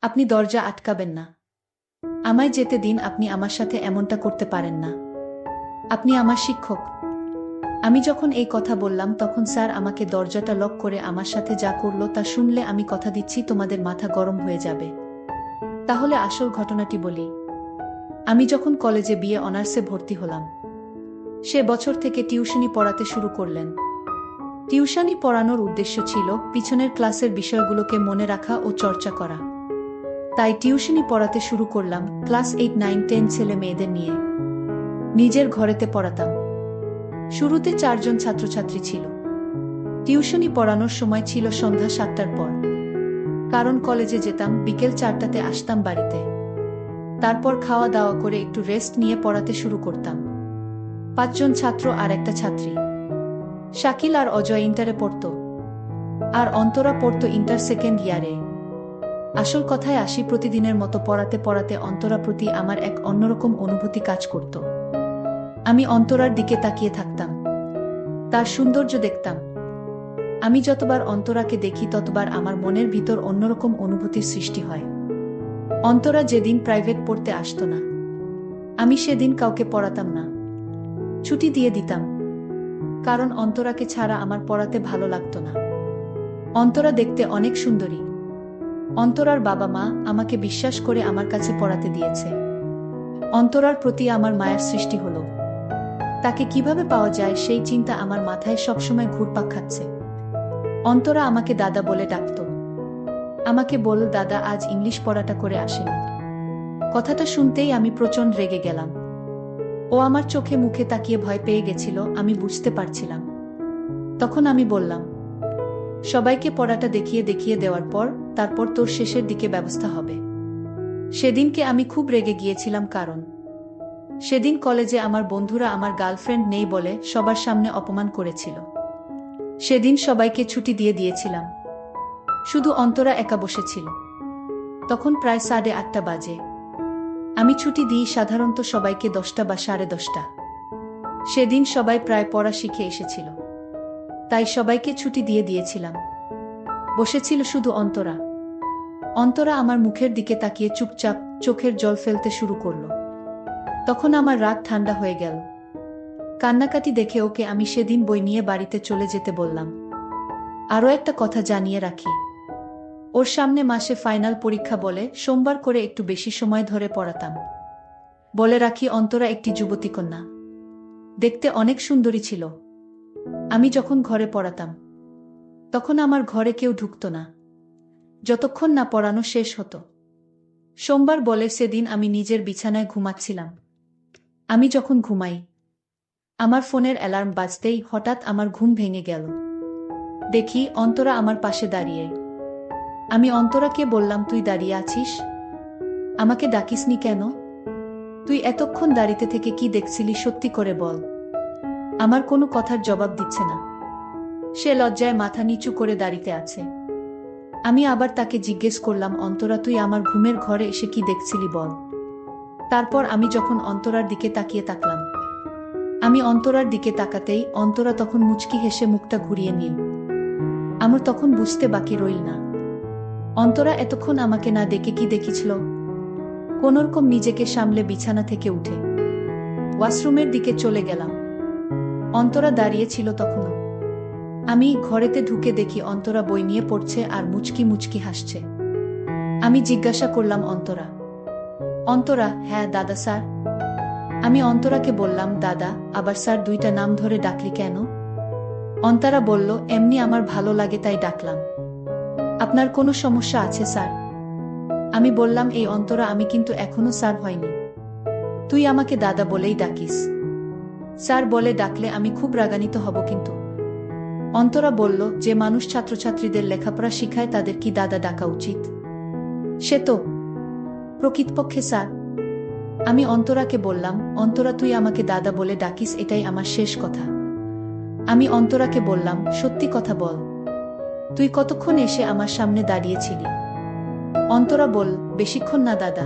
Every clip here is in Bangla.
আপনি দরজা আটকাবেন না। আমায় যেতে দিন, আপনি আমার সাথে এমনটা করতে পারেন না। আপনি আমার শিক্ষক। আমি যখন এই কথা বললাম তখন স্যার আমাকে দরজাটা লক করে আমার সাথে যা করলো তা শুনলে আমি কথা দিচ্ছি তোমাদের মাথা গরম হয়ে যাবে। তাহলে আসল ঘটনাটি বলি। আমি যখন কলেজে বিএ অনার্সে ভর্তি হলাম, সে বছর থেকে টিউশনি পড়াতে শুরু করলেন। টিউশনি পড়ানোর উদ্দেশ্য ছিল পিছনের ক্লাসের বিষয়গুলোকে মনে রাখা ও চর্চা করা। তাই টিউশনি পড়াতে শুরু করলাম ক্লাস 8, 9, 10 ছেলে মেয়েদের নিয়ে। নিজের ঘরেতে পড়াতাম। শুরুতে 4 জন ছাত্রছাত্রী ছিল। টিউশনি পড়ানোর সময় ছিল সন্ধ্যা 7টার পর। কারণ কলেজে যেতাম, বিকেল 4টাতে আসতাম বাড়িতে। তারপর খাওয়া দাওয়া করে একটু রেস্ট নিয়ে পড়াতে শুরু করতাম। 5 জন ছাত্র আর একটা ছাত্রী। শাকিল আর অজয় ইন্টারে পড়ত, আর অন্তরা পড়ত ইন্টার সেকেন্ড ইয়ারে। আসল কথায় আসি, প্রতিদিনের মতো পড়াতে পড়াতে অন্তরা প্রতি আমার এক অন্যরকম অনুভূতি কাজ করত। আমি অন্তরার দিকে তাকিয়ে থাকতাম, তার সৌন্দর্য দেখতাম। আমি যতবার অন্তরাকে দেখি ততবার আমার মনের ভিতর অন্যরকম অনুভূতির সৃষ্টি হয়। অন্তরা যেদিন প্রাইভেট পড়তে আসতো না, আমি সেদিন কাউকে পড়াতাম না, ছুটি দিয়ে দিতাম। কারণ অন্তরাকে ছাড়া আমার পড়াতে ভালো লাগতো না। অন্তরা দেখতে অনেক সুন্দরী। অন্তরার বাবা মা আমাকে বিশ্বাস করে আমার কাছে পড়াতে দিয়েছে। অন্তরার প্রতি আমার মায়ের সৃষ্টি হলো। তাকে কিভাবে পাওয়া যায় সেই চিন্তা আমার মাথায় সবসময় ঘুরপাক খাচ্ছে। অন্তরা আমাকে দাদা বলে ডাকত। আমাকে বলল, দাদা আজ ইংলিশ পড়াটা করে আসেনি। কথাটা শুনতেই আমি প্রচণ্ড রেগে গেলাম। ও আমার চোখে মুখে তাকিয়ে ভয় পেয়ে গেছিল, আমি বুঝতে পারছিলাম। তখন আমি বললাম, সবাইকে পড়াটা দেখিয়ে দেখিয়ে দেওয়ার পর তারপর তোর শেষের দিকে ব্যবস্থা হবে। সেদিনকে আমি খুব রেগে গিয়েছিলাম, কারণ সেদিন কলেজে আমার বন্ধুরা আমার গার্লফ্রেন্ড নেই বলে সবার সামনে অপমান করেছিল। সেদিন সবাইকে ছুটি দিয়ে দিয়েছিলাম, শুধু অন্তরা একা বসেছিল। তখন প্রায় 8:30 বাজে। আমি ছুটি দিই সাধারণত সবাইকে 10টা বা 10:30। সেদিন সবাই প্রায় পড়া শিখে এসেছিল, তাই সবাইকে ছুটি দিয়ে দিয়েছিলাম। বসেছিল শুধু অন্তরা। অন্তরা আমার মুখের দিকে তাকিয়ে চুপচাপ চোখের জল ফেলতে শুরু করল। তখন আমার রাগ ঠান্ডা হয়ে গেল। কান্নাকাটি দেখে ওকে আমি সেদিন বই নিয়ে বাড়িতে চলে যেতে বললাম। আরও একটা কথা জানিয়ে রাখি, ওর সামনে মাসে ফাইনাল পরীক্ষা বলে সোমবার করে একটু বেশি সময় ধরে পড়াতাম। বলে রাখি, অন্তরা একটি যুবতী কন্যা, দেখতে অনেক সুন্দরী ছিল। আমি যখন ঘরে পড়াতাম তখন আমার ঘরে কেউ ঢুকতো না যতক্ষণ না পড়ানো শেষ হতো। সোমবার বলে সেদিন আমি নিজের বিছানায় ঘুমাচ্ছিলাম। আমি যখন ঘুমাই, আমার ফোনের অ্যালার্ম বাজতেই হঠাৎ আমার ঘুম ভেঙে গেল। দেখি অন্তরা আমার পাশে দাঁড়িয়ে। আমি অন্তরাকে বললাম, তুই দাঁড়িয়ে আছিস? আমাকে ডাকিসনি কেন? তুই এতক্ষণ দাঁড়িয়ে থেকে কি দেখছিলি, সত্যি করে বল। আমার কোনো কথার জবাব দিচ্ছে না। সে লজ্জায় মাথা নিচু করে দাঁড়িয়ে আছে। আমি আবার তাকে জিজ্ঞেস করলাম, অন্তরা তুই আমার ঘুমের ঘরে এসে কি দেখছিলি বল। তারপর আমি যখন অন্তরার দিকে তাকিয়ে তাকলাম, আমি অন্তরার দিকে তাকাতেই অন্তরা তখন মুচকি হেসে মুখটা ঘুরিয়ে নিল। আমার তখন বুঝতে বাকি রইল না, অন্তরা এতক্ষণ আমাকে না দেখে কি দেখেছিল। কোনরকম নিজেকে সামলে বিছানা থেকে উঠে ওয়াশরুমের দিকে চলে গেলাম। অন্তরা দাঁড়িয়ে ছিল তখনও। আমি ঘরেতে ঢুকে দেখি অন্তরা বই নিয়ে পড়ছে আর মুচকি মুচকি হাসছে। আমি জিজ্ঞাসা করলাম, অন্তরা? অন্তরা, হ্যাঁ দাদা স্যার। আমি অন্তরাকে বললাম, দাদা আবার স্যার দুইটা নাম ধরে ডাকলি কেন? অন্তরা বলল, এমনি আমার ভালো লাগে তাই ডাকলাম। আপনার কোনো সমস্যা আছে স্যার? আমি বললাম, এই অন্তরা, আমি কিন্তু এখনো স্যার হয়নি। তুই আমাকে দাদা বলেই ডাকিস। স্যার বলে ডাকলে আমি খুব রাগান্বিত হব কিন্তু। অন্তরা বলল, যে মানুষ ছাত্রছাত্রীদের লেখাপড়া শিখায় তাদের কি দাদা ডাকা উচিত? সে তো প্রকৃতপক্ষে স্যার। আমি অন্তরাকে বললাম, অন্তরা তুই আমাকে দাদা বলে ডাকিস, এটাই আমার শেষ কথা। আমি অন্তরাকে বললাম, সত্যি কথা বল, তুই কতক্ষণ এসে আমার সামনে দাঁড়িয়েছিলি? অন্তরা বল, বেশিক্ষণ না দাদা।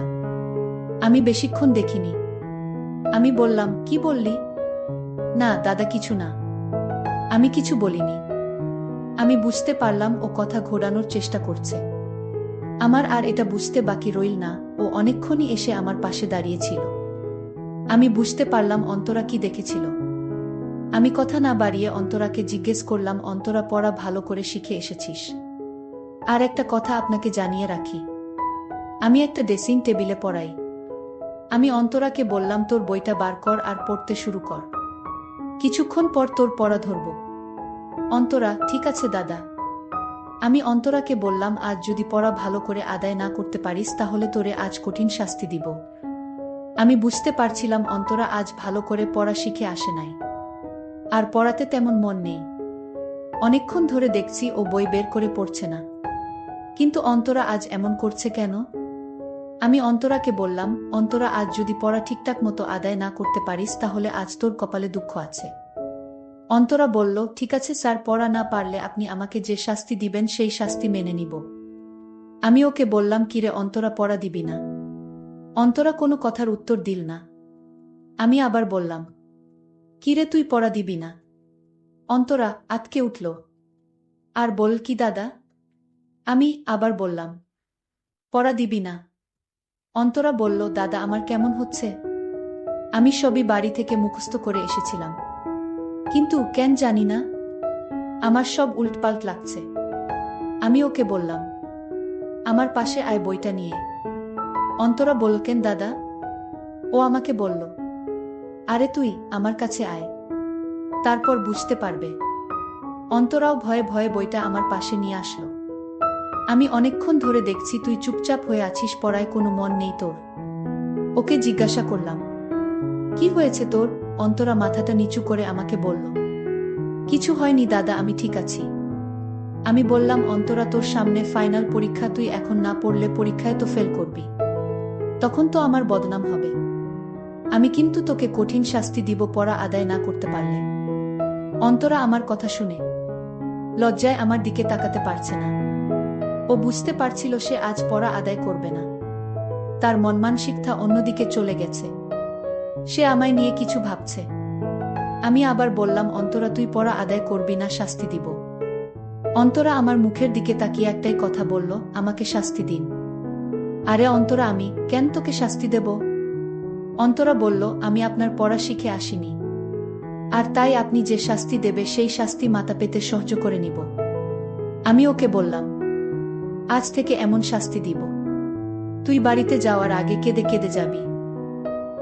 আমি বেশিক্ষণ দেখিনি। আমি বললাম, কি বললি? না দাদা, কিছু না। আমি কিছু বলিনি। আমি বুঝতে পারলাম ও কথা ঘোরানোর চেষ্টা করছে। আমার আর এটা বুঝতে বাকি রইল না, ও অনেকক্ষণই এসে আমার পাশে দাঁড়িয়েছিল। আমি বুঝতে পারলাম অন্তরা কি দেখেছিল। আমি কথা না বাড়িয়ে অন্তরাকে জিজ্ঞেস করলাম, অন্তরা, পড়া ভালো করে শিখে এসেছিস? আর একটা কথা আপনাকে জানিয়ে রাখি, আমি একটা ড্রেসিং টেবিলে পড়াই। আমি অন্তরাকে বললাম, তোর বইটা বার কর আর পড়তে শুরু কর। কিছুক্ষণ পর তোর পড়া ধরব। অন্তরা, ঠিক আছে দাদা। আমি অন্তরাকে বললাম, আজ যদি পড়া ভালো করে আদায় না করতে পারিস তাহলে তোরে আজ কঠিন শাস্তি দিব। আমি বুঝতে পারছিলাম অন্তরা আজ ভালো করে পড়া শিখে আসে নাই, আর পড়াতে তেমন মন নেই। অনেকক্ষণ ধরে দেখছি ও বই বের করে পড়ছে না, কিন্তু অন্তরা আজ এমন করছে কেন? আমি অন্তরাকে বললাম, অন্তরা, আজ যদি পড়া ঠিকঠাক মতো আদায় না করতে পারিস তাহলে আজ তোর কপালে দুঃখ আছে। অন্তরা বলল, ঠিক আছে স্যার, পড়া না পারলে আপনি আমাকে যে শাস্তি দিবেন সেই শাস্তি মেনে নিব। আমি ওকে বললাম, কিরে অন্তরা, পড়া দিবি না? অন্তরা কোনো কথার উত্তর দিল না। আমি আবার বললাম, কিরে তুই পড়া দিবি না? অন্তরা আতকে উঠল আর বল, কি দাদা? আমি আবার বললাম, পড়া দিবি না? অন্তরা বলল, দাদা, আমার কেমন হচ্ছে? আমি সবই বাড়ি থেকে মুখস্থ করে এসেছিলাম, কিন্তু কেন জানি না আমার সব উল্টপাল্ট লাগছে। আমি ওকে বললাম, আমার পাশে আয় বইটা নিয়ে। অন্তরা বলল, কেন দাদা? ও আমাকে বলল, আরে তুই আমার কাছে আয়, তারপর বুঝতে পারবে। অন্তরাও ভয়ে ভয়ে বইটা আমার পাশে নিয়ে আসলো। আমি অনেকক্ষণ ধরে দেখছি তুই চুপচাপ হয়ে আছিস, পড়ায় কোনো মন নেই তোর। ওকে জিজ্ঞাসা করলাম, কি হয়েছে তোর? অন্তরা মাথাটা নিচু করে আমাকে বলল, কিছু হয়নি দাদা, আমি ঠিক আছি। আমি বললাম, অন্তরা, তোর সামনে ফাইনাল পরীক্ষা, তুই এখন না পড়লে পরীক্ষায় তো ফেল করবি, তখন তো আমার বদনাম হবে। আমি কিন্তু তোকে কঠিন শাস্তি দিব পড়া আদায় না করতে পারলে। অন্তরা আমার কথা শুনে লজ্জায় আমার দিকে তাকাতে পারছে না। ও বুঝতে পারছিল সে আজ পড়া আদায় করবে না, তার মন মানসিকতা অন্যদিকে চলে গেছে, সে আমায় নিয়ে কিছু ভাবছে। আমি আবার বললাম, অন্তরা, তুই পড়া আদায় করবি না, শাস্তি দিব। অন্তরা আমার মুখের দিকে তাকিয়ে একটাই কথা বলল, আমাকে শাস্তি দিন। আরে অন্তরা, আমি কেন তোকে শাস্তি দেব? অন্তরা বলল, আমি আপনার পড়া শিখে আসিনি, আর তাই আপনি যে শাস্তি দেবে সেই শাস্তি মাথা পেতে সহ্য করে নিব। আমি ওকে বললাম, আজ থেকে এমন শাস্তি দিব তুই বাড়িতে যাওয়ার আগে কেঁদে কেঁদে যাবি।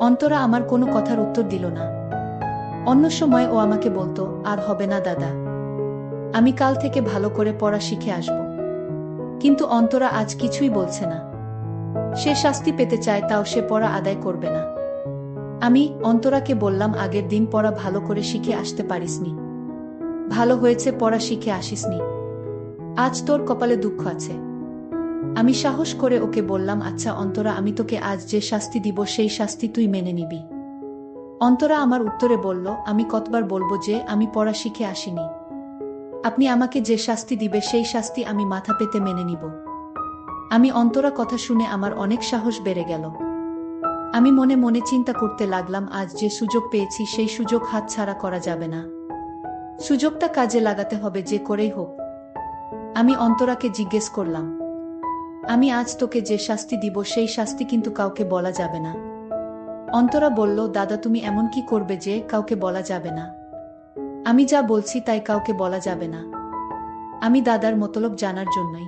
অন্তরা আমার কোনো কথার উত্তর দিল না। অন্য সময় ও আমাকে বলতো, আর হবে না দাদা, আমি কাল থেকে ভালো করে পড়া শিখে আসব। কিন্তু অন্তরা আজ কিছুই বলছে না। সে শাস্তি পেতে চায়, তাও সে পড়া আদায় করবে না। আমি অন্তরাকে বললাম, আগের দিন পড়া ভালো করে শিখে আসতে পারিসনি, ভালো হয়েছে পড়া শিখে আসিসনি, আজ তোর কপালে দুঃখ আছে। আমি সাহস করে ওকে বললাম, আচ্ছা অন্তরা, আমি তোকে আজ যে শাস্তি দিব সেই শাস্তি তুই মেনে নিবি। অন্তরা আমার উত্তরে বলল, আমি কতবার বলবো যে আমি পড়া শিখে আসিনি? আপনি আমাকে যে শাস্তি দিবে সেই শাস্তি আমি মাথা পেতে মেনে নিব। আমি অন্তরা কথা শুনে আমার অনেক সাহস বেড়ে গেল। আমি মনে মনে চিন্তা করতে লাগলাম, আজ যে সুযোগ পেয়েছি সেই সুযোগ হাতছাড়া করা যাবে না, সুযোগটা কাজে লাগাতে হবে যে করেই হোক। আমি অন্তরাকে জিজ্ঞেস করলাম, আমি আজ তোকে যে শাস্তি দিব সেই শাস্তি কিন্তু কাউকে বলা যাবে না। অন্তরা বলল, দাদা, তুমি এমন কি করবে যে কাউকে বলা যাবে না? আমি যা বলছি তাই কাউকে বলা যাবে না। আমি দাদার মতলব জানার জন্যই।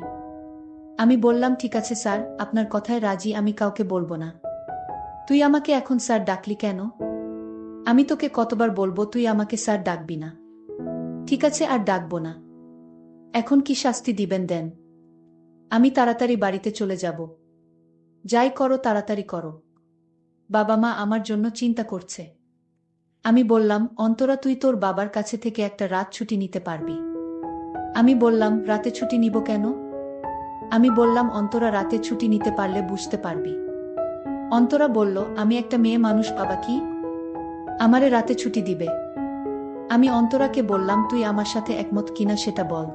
আমি বললাম, ঠিক আছে স্যার, আপনার কথায় রাজি, আমি কাউকে বলবো না। তুই আমাকে এখন স্যার ডাকলি কেন? আমি তোকে কতবার বলবো তুই আমাকে স্যার ডাকবি না? ঠিক আছে, আর ডাকবো না। এখন কি শাস্তি দিবেন দেন, আমি তাড়াতাড়ি বাড়িতে চলে যাব। যাই করো তাড়াতাড়ি করো, বাবা মা আমার জন্য চিন্তা করছে। আমি বললাম, অন্তরা, তুই তোর বাবার কাছে থেকে একটা রাত ছুটি নিতে পারবি। আমি বললাম, রাতে ছুটি নিব কেন? আমি বললাম, অন্তরা, রাতে ছুটি নিতে পারলে বুঝতে পারবি। অন্তরা বলল, আমি একটা মেয়ে মানুষ বাবা, কি আমারে রাতে ছুটি দিবে? আমি অন্তরাকে বললাম, তুই আমার সাথে একমত কিনা সেটা বল।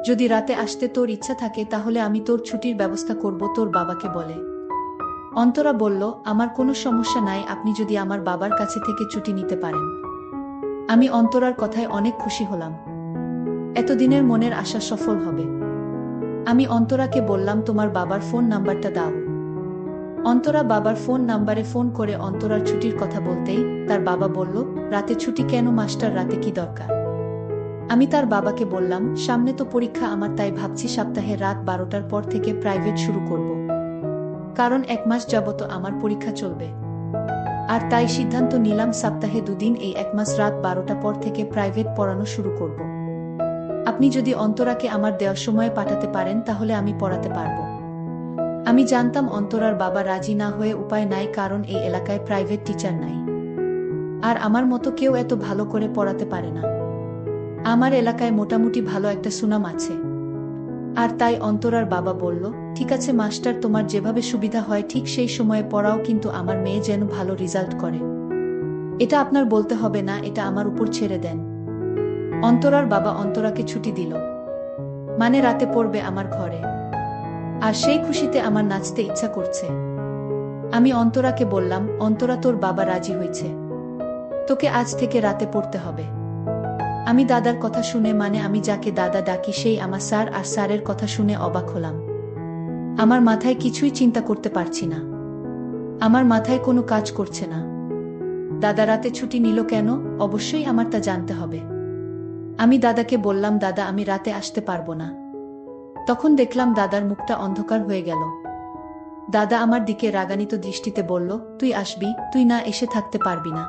যদি রাতে আসতে তোর ইচ্ছা থাকে তাহলে আমি তোর ছুটির ব্যবস্থা করব তোর বাবাকে বলে। অন্তরা বলল, আমার কোনো সমস্যা নাই, আপনি যদি আমার বাবার কাছে থেকে ছুটি নিতে পারেন। আমি অন্তরার কথায় অনেক খুশি হলাম, এতদিনের মনের আশা সফল হবে। আমি অন্তরাকে বললাম তোমার বাবার ফোন নাম্বারটা দাও। অন্তরা বাবার ফোন নাম্বারে ফোন করে অন্তরার ছুটির কথা বলতেই তার বাবা বলল, রাতে ছুটি কেন মাস্টার, রাতে কি দরকার? আমি তার বাবাকে বললাম, সামনে তো পরীক্ষা আমার, তাই ভাবছি সপ্তাহে রাত 12টার পর থেকে প্রাইভেট শুরু করব। কারণ 1 মাস যাবত আমার পরীক্ষা চলবে। আর তাই সিদ্ধান্ত নিলাম সপ্তাহে 2 দিন এই 1 মাস রাত 12টা পর থেকে প্রাইভেট পড়ানো শুরু করব। আপনি যদি অন্তরাকে আমার দেওয়ার সময়ে পাঠাতে পারেন তাহলে আমি পড়াতে পারব। আমি জানতাম অন্তরার বাবা রাজি না হয়ে উপায় নাই, কারণ এই এলাকায় প্রাইভেট টিচার নাই। আর আমার মতো কেউ এত ভালো করে পড়াতে পারে না। আমার এলাকায় মোটামুটি ভালো একটা সুনাম আছে। আর তাই অন্তরার বাবা বলল, ঠিক আছে মাস্টার, তোমার যেভাবে সুবিধা হয় ঠিক সেই সময়ে পড়াও, কিন্তু আমার মেয়ে যেন ভালো রেজাল্ট করে। এটা আপনার বলতে হবে না, এটা আমার উপর ছেড়ে দেন। অন্তরার বাবা অন্তরাকে ছুটি দিল, মানে রাতে পড়বে আমার ঘরে। আর সেই খুশিতে আমার নাচতে ইচ্ছা করছে। আমি অন্তরাকে বললাম, অন্তরা তোর বাবা রাজি হয়েছে, তোকে আজ থেকে রাতে পড়তে হবে। আমি দাদার কথা শুনে, মানে আমি যাকে দাদা ডাকি সেই আমার স্যার, আর স্যারের কথা শুনে অবাক হলাম। আমার মাথায় কিছুই চিন্তা করতে পারছি না। আমার মাথায় কোনো কাজ করছে না। দাদা রাতে ছুটি নিল কেন? অবশ্যই আমার তা জানতে হবে। আমি দাদাকে বললাম, দাদা আমি রাতে আসতে পারবো না। তখন দেখলাম দাদার মুখটা অন্ধকার হয়ে গেল। দাদা আমার দিকে রাগান্বিত দৃষ্টিতে বলল, তুই আসবি, তুই না এসে থাকতে পারবি না।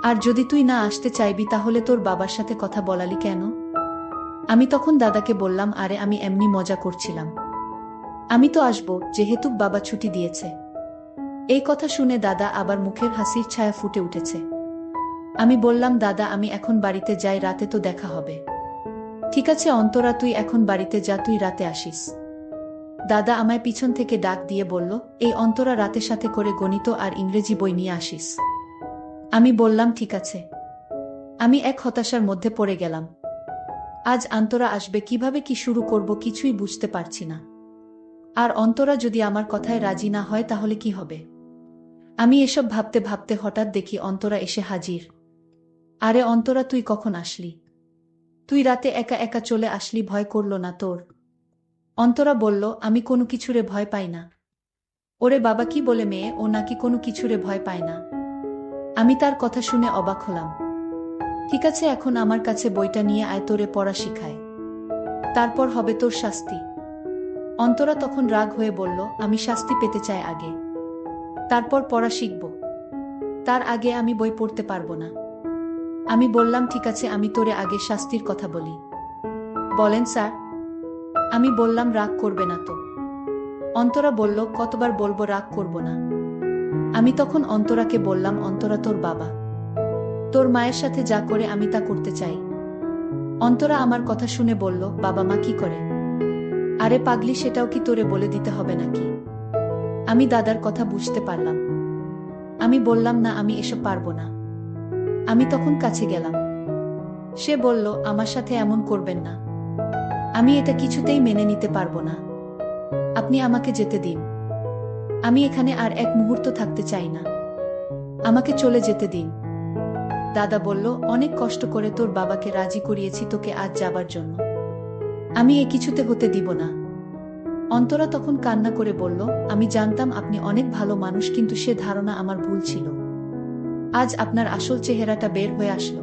আর যদি তুই না আসতে চাইবি তাহলে তোর বাবার সাথে কথা বলালি কেন? আমি তখন দাদাকে বললাম, আরে আমি এমনি মজা করছিলাম, আমি তো আসবো, যেহেতু বাবা ছুটি দিয়েছে। এই কথা শুনে দাদা আবার মুখের হাসির ছায়া ফুটে উঠেছে। আমি বললাম, দাদা আমি এখন বাড়িতে যাই, রাতে তো দেখা হবে। ঠিক আছে অন্তরা, তুই এখন বাড়িতে যা, তুই রাতে আসিস। দাদা আমায় পিছন থেকে ডাক দিয়ে বলল, এই অন্তরা রাতে সাথে করে গণিত আর ইংরেজি বই নিয়ে আসিস। আমি বললাম ঠিক আছে। আমি এক হতাশার মধ্যে পড়ে গেলাম। আজ অন্তরা আসবে কিভাবে, কি শুরু করব কিছুই বুঝতে পারছি না। আর অন্তরা যদি আমার কথায় রাজি না হয় তাহলে কি হবে? আমি এসব ভাবতে ভাবতে হঠাৎ দেখি অন্তরা এসে হাজির। আরে অন্তরা, তুই কখন আসলি? তুই রাতে একা একা চলে আসলি, ভয় করলো না তোর? অন্তরা বলল, আমি কোনো কিছুরে ভয় পাই না। ওরে বাবা, কি বলে মেয়ে, ও নাকি কোনো কিছুরে ভয় পায় না? আমি তার কথা শুনে অবাক হলাম। ঠিক আছে, এখন আমার কাছে বইটা নিয়ে আয়, তোরে পড়া শিখায়, তারপর হবে তোর শাস্তি। অন্তরা তখন রাগ হয়ে বলল, আমি শাস্তি পেতে চাই আগে, তারপর পড়া শিখব। তার আগে আমি বই পড়তে পারবো না। আমি বললাম, ঠিক আছে, আমি তোরে আগে শাস্তির কথা বলি। বলেন স্যার। আমি বললাম, রাগ করবে না তো? অন্তরা বলল, কতবার বলবো রাগ করব না? আমি তখন অন্তরাকে বললাম, অন্তরা তোর বাবা, তোর মায়ের সাথে যা করে আমি তা করতে চাই। অন্তরা আমার কথা শুনে বলল, বাবা মা কি করে? আরে পাগলি, সেটাও কি তোরে বলে দিতে হবে নাকি? আমি দাদার কথা বুঝতে পারলাম। আমি বললাম, না আমি এসব পারবো না। আমি তখন কাছে গেলাম। সে বলল, আমার সাথে এমন করবেন না, আমি এটা কিছুতেই মেনে নিতে পারবো না। আপনি আমাকে যেতে দিন। আমি এখানে আর এক মুহূর্ত থাকতে চাই না, আমাকে চলে যেতে দিন। দাদা বলল, অনেক কষ্ট করে তোর বাবাকে রাজি করিয়েছি তোকে আজ যাবার জন্য, আমি এ কিছুতে হতে দিব না। অন্তরা তখন কান্না করে বলল, আমি জানতাম আপনি অনেক ভালো মানুষ, কিন্তু সে ধারণা আমার ভুল ছিল। আজ আপনার আসল চেহারাটা বের হয়ে আসলো।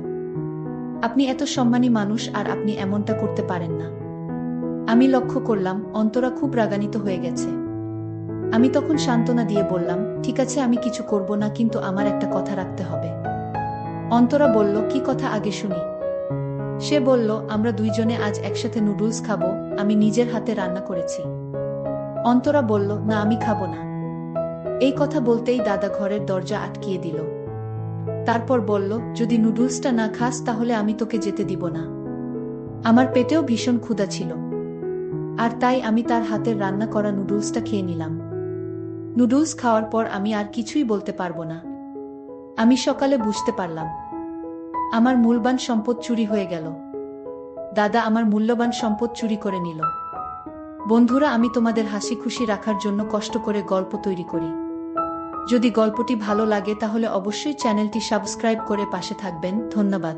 আপনি এত সম্মানী মানুষ আর আপনি এমনটা করতে পারেন না। আমি লক্ষ্য করলাম অন্তরা খুব রাগান্বিত হয়ে গেছে। আমি তখন সান্ত্বনা দিয়ে বললাম, ঠিক আছে আমি কিছু করব না, কিন্তু আমার একটা কথা রাখতে হবে। অন্তরা বলল, কি কথা আগে শুনি। সে বলল, আমরা দুইজনে আজ একসাথে নুডলস খাবো, আমি নিজের হাতে রান্না করেছি। অন্তরা বলল, না আমি খাবো না। এই কথা বলতেই দাদা ঘরের দরজা আটকিয়ে দিল। তারপর বলল, যদি নুডলসটা না খাস তাহলে আমি তোকে যেতে দিব না। আমার পেটেও ভীষণ ক্ষুধা ছিল, আর তাই আমি তার হাতের রান্না করা নুডলসটা খেয়ে নিলাম। নুডলস খাওয়ার পর আমি আর কিছুই বলতে পারবো না। আমি সকালে বুঝতে পারলাম আমার মূল্যবান সম্পদ চুরি হয়ে গেল। দাদা আমার মূল্যবান সম্পদ চুরি করে নিল। বন্ধুরা, আমি তোমাদের হাসি খুশি রাখার জন্য কষ্ট করে গল্প তৈরি করি। যদি গল্পটি ভালো লাগে তাহলে অবশ্যই চ্যানেলটি সাবস্ক্রাইব করে পাশে থাকবেন। ধন্যবাদ।